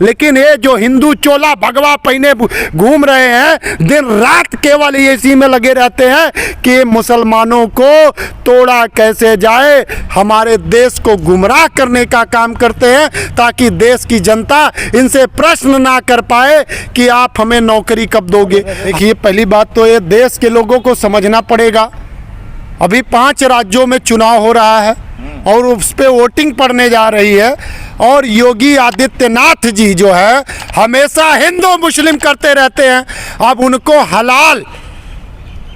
लेकिन ये जो हिंदू चोला भगवा पहने घूम रहे हैं, दिन रात केवल इसी में लगे रहते हैं कि मुसलमानों को तोड़ा कैसे जाए, हमारे देश को गुमराह करने का काम करते हैं ताकि देश की जनता इनसे प्रश्न ना कर पाए कि आप हमें नौकरी कब दोगे। देखिए, पहली बात तो ये देश के लोगों को समझना पड़ेगा, अभी 5 राज्यों में चुनाव हो रहा है और उस पर वोटिंग पड़ने जा रही है, और योगी आदित्यनाथ जी जो है हमेशा हिंदू मुस्लिम करते रहते हैं। अब उनको हलाल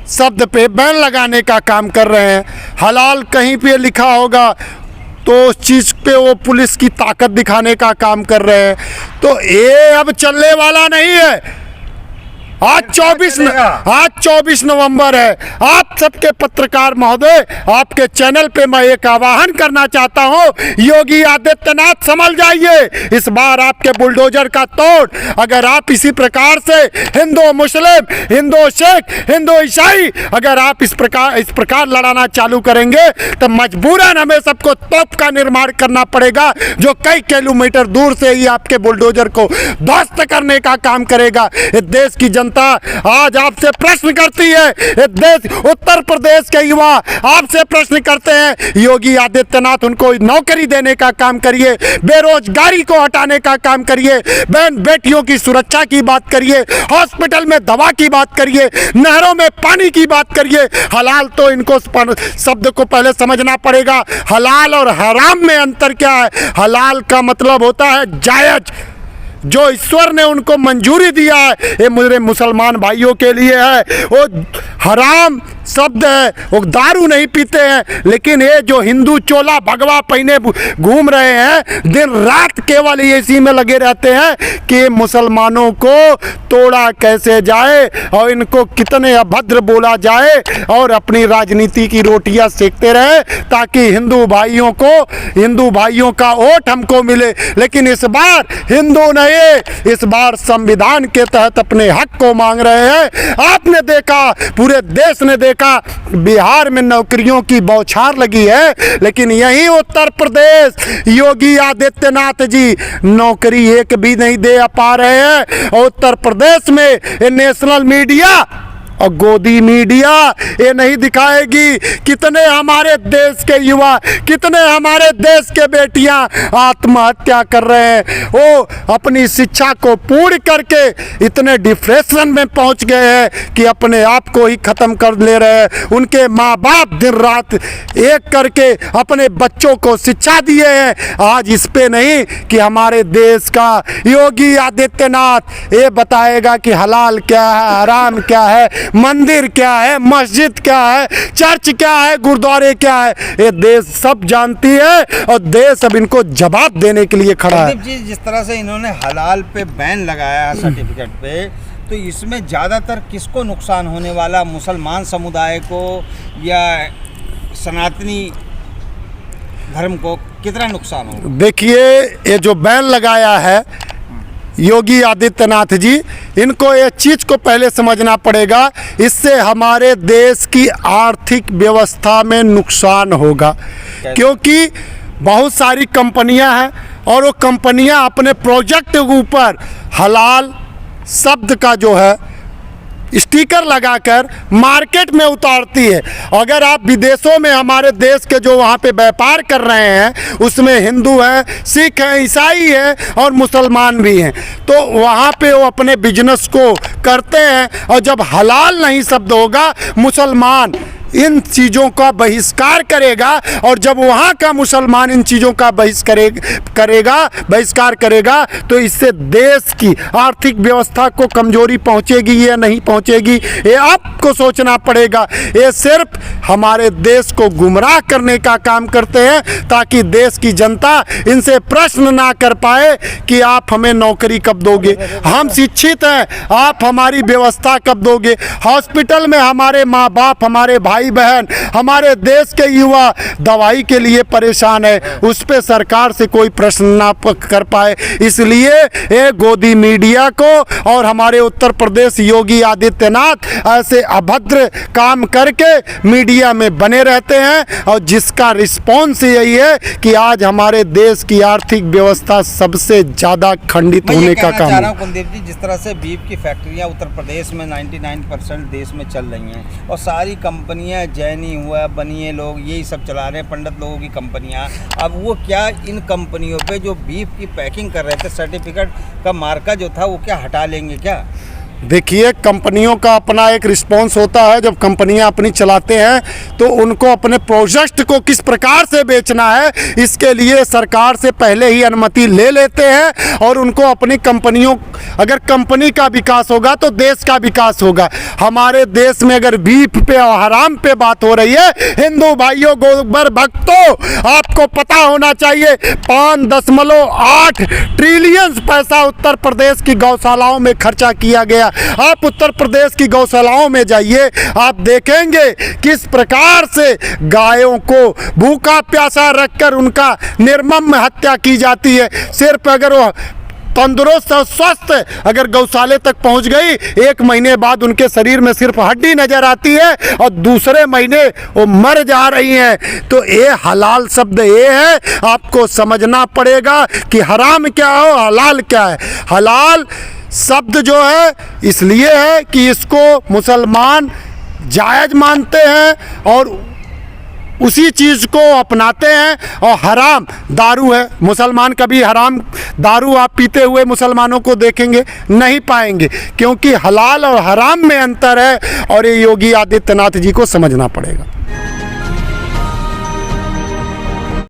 शब्द पे बैन लगाने का काम कर रहे हैं। हलाल कहीं पे लिखा होगा तो उस चीज़ पे वो पुलिस की ताकत दिखाने का काम कर रहे हैं। तो ये अब चलने वाला नहीं है। आज 24 नवंबर है। आप सबके पत्रकार महोदय, आपके चैनल पे मैं एक आह्वान करना चाहता हूं, योगी आदित्यनाथ संभल जाइए। इस बार आपके बुलडोजर का तोड़ अगर आप इसी प्रकार से हिंदू मुस्लिम, हिंदू सिख, हिंदू ईसाई अगर आप इस प्रकार लड़ाना चालू करेंगे तो मजबूरन हमें सबको तोप का निर्माण करना पड़ेगा, जो कई किलोमीटर दूर से ही आपके बुलडोजर को ध्वस्त करने का काम करेगा। इस देश की जनता आज आपसे प्रश्न करती है, देश उत्तर प्रदेश के युवा आपसे प्रश्न करते हैं, योगी आदित्यनाथ उनको नौकरी देने का काम करिए, बेरोजगारी को हटाने का काम करिए, बहन बेटियों की सुरक्षा की बात करिए, हॉस्पिटल में दवा की बात करिए, नहरों में पानी की बात करिए। हलाल तो इनको शब्द को पहले समझना पड़ेगा। हलाल और हराम में अंतर क्या है? हलाल का मतलब होता है जायज, जो ईश्वर ने उनको मंजूरी दिया है, ये मेरे मुसलमान भाइयों के लिए है। वो हराम शब्द है, वो दारू नहीं पीते हैं, लेकिन ये जो हिंदू चोला भगवा पहने घूम रहे हैं, दिन रात केवल इसी में लगे रहते हैं कि मुसलमानों को तोड़ा कैसे जाए और इनको कितने अभद्र बोला जाए, और अपनी राजनीति की रोटियां सेकते रहे ताकि हिंदू भाइयों का वोट हमको मिले। लेकिन इस बार हिंदू नहीं, इस बार संविधान के तहत अपने हक को मांग रहे हैं। आपने देखा, पूरे देश ने देखा, बिहार में नौकरियों की बौछार लगी है, लेकिन यही उत्तर प्रदेश योगी आदित्यनाथ जी नौकरी एक भी नहीं दे पा रहे हैं। उत्तर प्रदेश में नेशनल मीडिया और गोदी मीडिया ये नहीं दिखाएगी कितने हमारे देश के युवा, कितने हमारे देश के बेटियां आत्महत्या कर रहे हैं। वो अपनी शिक्षा को पूर्ण करके इतने डिप्रेशन में पहुंच गए हैं कि अपने आप को ही खत्म कर ले रहे हैं। उनके माँ बाप दिन रात एक करके अपने बच्चों को शिक्षा दिए हैं। आज इस पे नहीं कि हमारे देश का योगी आदित्यनाथ ये बताएगा कि हलाल क्या है, हराम क्या है, मंदिर क्या है, मस्जिद क्या है, चर्च क्या है, गुरुद्वारे क्या है, ये देश सब जानती है और देश अब इनको जवाब देने के लिए खड़ा है। जी, जिस तरह से इन्होंने हलाल पे बैन लगाया सर्टिफिकेट पे, तो इसमें ज़्यादातर किसको नुकसान होने वाला? मुसलमान समुदाय को या सनातनी धर्म को कितना नुकसान होगा? देखिए, ये जो बैन लगाया है योगी आदित्यनाथ जी, इनको ये चीज़ को पहले समझना पड़ेगा, इससे हमारे देश की आर्थिक व्यवस्था में नुकसान होगा। क्योंकि बहुत सारी कंपनियां हैं और वो कंपनियां अपने प्रोजेक्ट के ऊपर हलाल शब्द का जो है स्टिकर लगाकर मार्केट में उतारती है। अगर आप विदेशों में हमारे देश के जो वहाँ पे व्यापार कर रहे हैं उसमें हिंदू हैं, सिख हैं, ईसाई हैं और मुसलमान भी हैं, तो वहाँ पे वो अपने बिजनेस को करते हैं। और जब हलाल नहीं शब्द होगा, मुसलमान इन चीज़ों का बहिष्कार करेगा, और जब वहाँ का मुसलमान इन चीज़ों का बहिष्कार करेगा तो इससे देश की आर्थिक व्यवस्था को कमजोरी पहुँचेगी या नहीं पहुँचेगी, ये आपको सोचना पड़ेगा। ये सिर्फ हमारे देश को गुमराह करने का काम करते हैं ताकि देश की जनता इनसे प्रश्न ना कर पाए कि आप हमें नौकरी कब दोगे, हम शिक्षित हैं, आप हमारी व्यवस्था कब दोगे, हॉस्पिटल में हमारे माँ बाप, हमारे भाई भाई बहन, हमारे देश के युवा दवाई के लिए परेशान है, उस पे सरकार से कोई प्रश्न ना कर पाए। इसलिए ये गोदी मीडिया को और हमारे उत्तर प्रदेश योगी आदित्यनाथ ऐसे अभद्र काम करके मीडिया में बने रहते हैं, और जिसका रिस्पॉन्स यही है कि आज हमारे देश की आर्थिक व्यवस्था सबसे ज़्यादा खंडित मैं होने ये का कहना काम चाह है। रहा हूँ कुलदीप जी, जिस तरह से बीफ की फैक्ट्रियाँ उत्तर प्रदेश में 99% देश में चल रही हैं, और सारी कंपनियाँ जैनी हुआ बनिए लोग यही सब चला रहे हैं, पंडित लोगों की कंपनियाँ, अब वो क्या इन कंपनियों पे जो बीफ की पैकिंग कर रहे थे सर्टिफिकेट का मार्का जो था वो क्या हटा लेंगे क्या? देखिए, कंपनियों का अपना एक रिस्पॉन्स होता है। जब कंपनियां अपनी चलाते हैं तो उनको अपने प्रोडक्ट को किस प्रकार से बेचना है, इसके लिए सरकार से पहले ही अनुमति ले लेते हैं, और उनको अपनी कंपनियों, अगर कंपनी का विकास होगा तो देश का विकास होगा। हमारे देश में अगर बीफ पे और हराम पे बात हो रही है, हिंदू भाइयों, गोबर भक्तों, आपको पता होना चाहिए 5.8 ट्रिलियन पैसा उत्तर प्रदेश की गौशालाओं में खर्चा किया गया। आप उत्तर प्रदेश की गौशालाओं में जाइए, आप देखेंगे किस प्रकार से गायों को भूखा प्यासा रखकर उनका निर्मम हत्या की जाती है। सिर्फ अगर वो तंदुरुस्त और स्वस्थ अगर गौशाले तक पहुंच गई, 1 महीने बाद उनके शरीर में सिर्फ हड्डी नजर आती है और दूसरे महीने वो मर जा रही हैं। तो ये हलाल शब्द ये है, आपको समझना पड़ेगा कि हराम क्या हो, हलाल क्या है। हलाल शब्द जो है इसलिए है कि इसको मुसलमान जायज़ मानते हैं और उसी चीज़ को अपनाते हैं, और हराम दारू है। मुसलमान कभी हराम दारू आप पीते हुए मुसलमानों को देखेंगे नहीं पाएंगे, क्योंकि हलाल और हराम में अंतर है, और ये योगी आदित्यनाथ जी को समझना पड़ेगा।